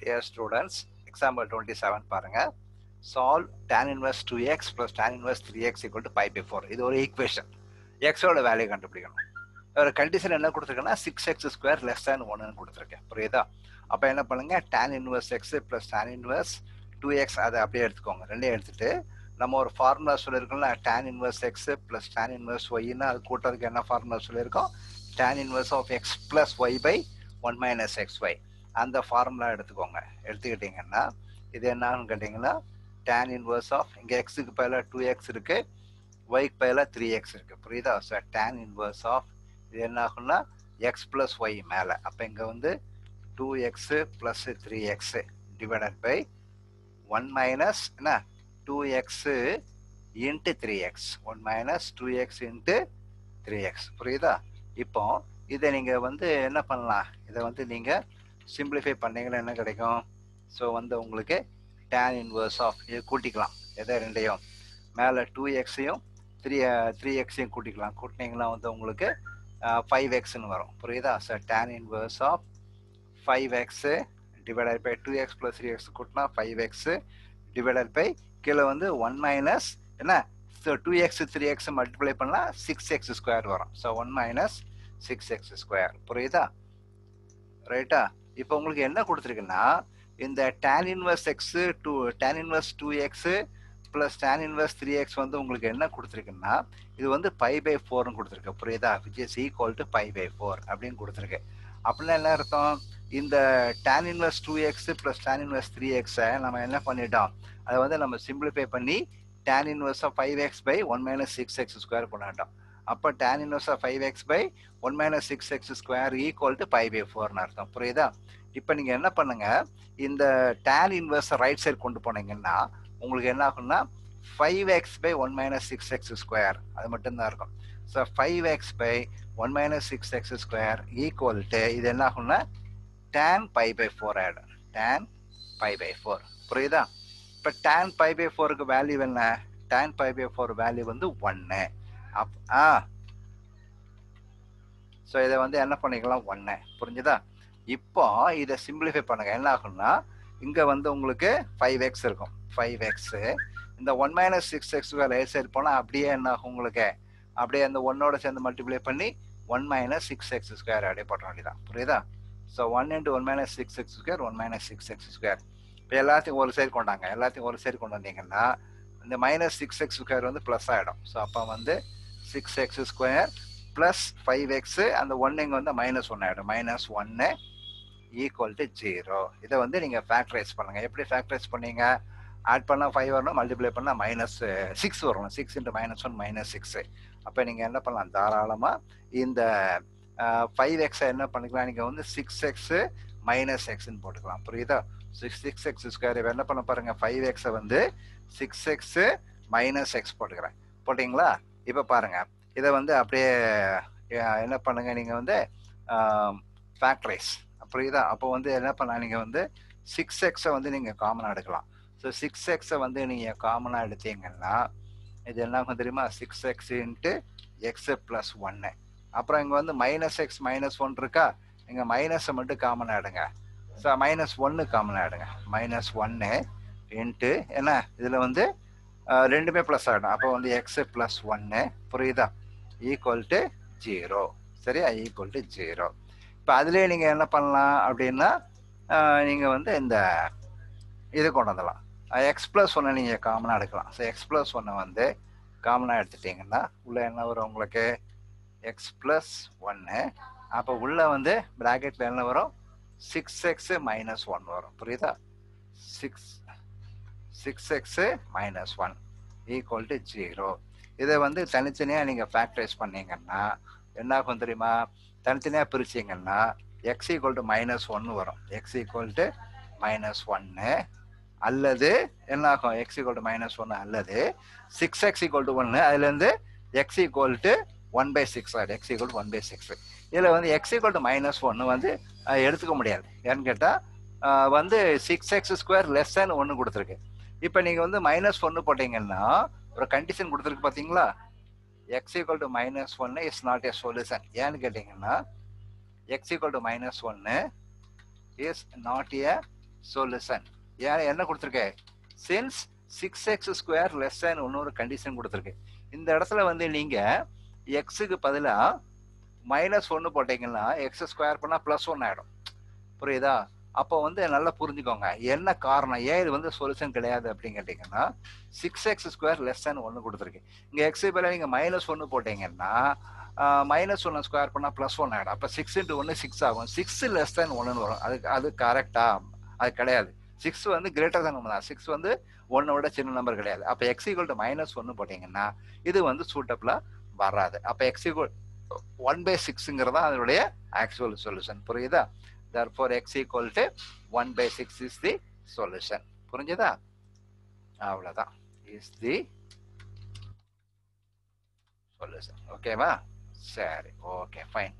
Dear students, example 27 பாருங்க. Solve tan inverse 2x plus tan inverse 3x equal to pi by 4. இது ஒரு equation. x ஓட value கண்டுபிடிக்கணும். ஒரு கண்டிஷன் என்ன கொடுத்துருக்கேன்னா 6x ஸ்கொயர் லெஸ் தேன் 1 கொடுத்துருக்கேன். புரியுதா? அப்போ என்ன பண்ணுங்க, tan inverse x plus tan inverse 2x அதை அப்படியே எடுத்துக்கோங்க. ரெண்டையும் எடுத்துட்டு நம்ம ஒரு ஃபார்முலா சொல்லியிருக்கோம்ல, tan inverse x plus tan inverse y-ன்னா அது கூட்டதுக்கு என்ன ஃபார்முலா சொல்லியிருக்கோம்? tan inverse of x plus y by 1 minus xy. அந்த ஃபார்முலா எடுத்துக்கோங்க. எடுத்துக்கிட்டீங்கன்னா இது என்னன்னு கேட்டிங்கன்னா tan inverse of இங்கே எக்ஸுக்கு பதிலாக 2x இருக்கு, ஒய்க்கு பதிலாக 3x இருக்கு. புரியுதா? ஸோ tan inverse of இது என்ன ஆகும்னா x plus y மேலே, அப்போ இங்கே வந்து 2x plus 3x divided by 1 minus என்ன 2x into 3x, 1 minus 2x into 3x. புரியுதா? இப்போ இதை நீங்கள் வந்து என்ன பண்ணலாம், இதை வந்து நீங்கள் சிம்பிளிஃபை பண்ணீங்கன்னா என்ன கிடைக்கும்? ஸோ வந்து உங்களுக்கு tan inverse ஆஃப் இது கூட்டிக்கலாம். எதை ரெண்டையும் மேலே 2xையும் 3xையும் கூட்டிக்கலாம். கூட்டினீங்கன்னா வந்து உங்களுக்கு 5xன்னு வரும். புரியுதா? So tan inverse of 5x divided by 2x + 3x கூட்டினா 5x டிவைடட் பை கீழே வந்து 1 மைனஸ் என்ன, ஸோ 2x 3x மல்டிப்ளை பண்ணால் 6x ஸ்கொயர் வரும். So 1 minus 6x square. புரியுதா? ரைட்டா? இப்போ உங்களுக்கு என்ன கொடுத்துருக்குன்னா இந்த tan inverse x to tan inverse 2x plus tan inverse 3x வந்து உங்களுக்கு என்ன கொடுத்துருக்குன்னா இது வந்து pi by 4ன்னு கொடுத்துருக்கு. புரியுதா? which is equal to pi by 4 அப்படின்னு கொடுத்துருக்கு. அப்படின்னா என்ன அர்த்தம்? இந்த tan inverse 2x plus tan inverse 3x நம்ம என்ன பண்ணிட்டோம், அதை வந்து நம்ம சிம்பிளிஃபை பண்ணி tan inverse of 5x by 1 minus 6x square பண்ணிட்டோம். அப்போ tan inverse of 5x by 1 minus 6x square equal to pi by 4ன்னு அர்த்தம். புரியுதா? இப்போ நீங்கள் என்ன பண்ணுங்க, இந்த tan inverse ரைட் சைடு கொண்டு போனீங்கன்னா உங்களுக்கு என்ன ஆகும்னா 5x by 1 minus 6x square அது மட்டும்தான் இருக்கும். So 5x by 1 minus 6x square equal to இது என்ன ஆகும்னா tan pi by 4 ஆகிடும். tan pi by 4. புரியுதா? இப்போ tan pi by 4க்கு வேல்யூ என்ன? tan pi by 4 வேல்யூ வந்து 1. ஸோ இதை வந்து என்ன பண்ணிக்கலாம் 1. புரிஞ்சுதா? இப்போ இதை சிம்பிளிஃபை பண்ணுங்க. என்ன ஆகும்னா இங்கே வந்து உங்களுக்கு 5x இருக்கும். 5x இந்த 1 மைனஸ் 6x ரைட் சைடு போனால் அப்படியே என்ன ஆகும் உங்களுக்கு, அப்படியே அந்த 1ஓட சேர்ந்து மல்டிப்ளை பண்ணி 1 மைனஸ் 6x ஸ்கொயர் அப்படியே போட்ட வேண்டியதான். புரியுதா? So 1 into 1 minus 6x square 1 minus 6x square. இப்போ எல்லாத்தையும் ஒரு சைடு கொண்டாங்க. எல்லாத்தையும் ஒரு சைடு கொண்டு வந்தீங்கன்னா இந்த மைனஸ் 6x ஸ்கொயர் வந்து ப்ளஸ் ஆகிடும். ஸோ அப்போ வந்து 6x ஸ்கொயர் ப்ளஸ் 5x அந்த 1 இங்கே வந்து -1 ஆகிடும். -1 ஈக்குவல் டு 0. இதை வந்து நீங்கள் ஃபேக்டரைஸ் பண்ணுங்கள். எப்படி ஃபேக்டரைஸ் பண்ணீங்க? ஆட் பண்ணால் 5 வரணும், மல்டிப்ளை பண்ணால் -6 வரணும். 6 into -1 -6. அப்போ நீங்கள் என்ன பண்ணலாம், தாராளமாக இந்த 5x என்ன பண்ணிக்கலாம், நீங்கள் வந்து 6x - xன்னு போட்டுக்கலாம். புரியுதா? 6x ஸ்கொயர் என்ன பண்ண பாருங்க, 5x வந்து 6x - x போட்டுக்கிறேன். போட்டிங்களா? இப்போ பாருங்க, இதை வந்து அப்படியே என்ன பண்ணுங்க, நீங்கள் வந்து ஃபேக்டரைஸ். புரியுதா? அப்போ வந்து என்ன பண்ணலாம், நீங்கள் வந்து 6x வந்து நீங்கள் காமனாக எடுக்கலாம். ஸோ 6x வந்து நீங்கள் காமனாக எடுத்தீங்கன்னா இது என்ன ஆகும் தெரியுமா, 6x into x plus 1. அப்புறம் இங்கே வந்து -x -1 இருக்கா, நீங்கள் மைனஸை மட்டும் காமனாக எடுங்க. ஸோ -1 காமனாக எடுங்க. -1 இன்ட்டு என்ன, இதில் வந்து ரெண்டுமே ப்ளஸ் ஆகிடும். அப்போ வந்து x plus 1 புரியுதா ஈக்குவல் டு 0. சரியா? Equal to 0. இப்போ அதுலேயே நீங்கள் என்ன பண்ணலாம் அப்படின்னா நீங்கள் வந்து இந்த இது கொண்டு வந்துடலாம். x plus 1 நீங்கள் காமனாக எடுக்கலாம். ஸோ x plus 1 வந்து காமனாக எடுத்துட்டிங்கன்னா உள்ளே என்ன வரும் உங்களுக்கு, x plus 1. அப்போ உள்ளே வந்து ப்ராக்கெட்டில் என்ன வரும், 6x - 1 வரும். புரியுதா? 6x - 1 equal to 0. இதை வந்து தனித்தனியாக நீங்கள் ஃபேக்டரைஸ் பண்ணீங்கன்னா என்ன ஆகும் தெரியுமா, தனித்தனியாக பிரிச்சிங்கன்னா x ஈக்குவல் டு -1 வரும். x ஈக்குவல் டு -1 அல்லது என்ன ஆகும், x ஈக்குவல் டு -1 அல்லது 6x ஈக்குவல் டு 1 அதுலேருந்து x ஈக்குவல் டு 1/6 ஆகிடும். x equal to 1/6. இதில் வந்து x ஈக்குவல் டு -1 வந்து எடுத்துக்க முடியாது. ஏன்னு கேட்டால் வந்து 6x ஸ்கொயர் லெஸ் தேன் 1 கொடுத்துருக்கு. இப்போ நீங்கள் வந்து -1 போட்டிங்கன்னா ஒரு கண்டிஷன் கொடுத்துருக்கு பார்த்தீங்களா, x equal to -1 is not a solution. ஏன்னு கேட்டிங்கன்னா x equal to -1 is not a solution. ஏன் என்ன கொடுத்துருக்கேன்? சின்ஸ் 6x² லெஸ் தேன் இன்னொரு கண்டிஷன் கொடுத்துருக்கு. இந்த இடத்துல வந்து நீங்க எக்ஸுக்கு பதிலாக -1 போட்டீங்கன்னா எக்ஸ் ஸ்கொயர் பண்ணால் +1 ஆகிடும். புரியுதா? அப்போ வந்து நல்லா புரிஞ்சுக்கோங்க என்ன காரணம், ஏன் இது வந்து சொல்யூஷன் கிடையாது அப்படின்னு கேட்டிங்கன்னா 6x² லெஸ் தேன் 1 கொடுத்துருக்கு. இங்கே எக்ஸு பதிலாக நீங்கள் -1 போட்டீங்கன்னா -1 ஸ்கொயர் பண்ணால் +1 ஆகிடும். அப்போ 6 × 1 6 ஆகும். 6 லெஸ் தேன் 1ன்னு வரும். அது கரெக்டா? அது கிடையாது. 6 வந்து கிரேட்டர் தேன் 1 தான். 6 வந்து 1 விட சின்ன நம்பர் கிடையாது. அப்போ x = -1 போட்டீங்கன்னா இது வந்து சூட்டபிளாக வராது. அப்போ x = 1/6ங்கிறதா அதனுடைய ஆக்சுவல் சொல்யூஷன். புரியுதா? therefore x = 1/6 is the solution. புரிஞ்சுதா? அவ்வளவுதான். is the solution. ஓகேவா? சரி, ஓகே, ஃபைன்.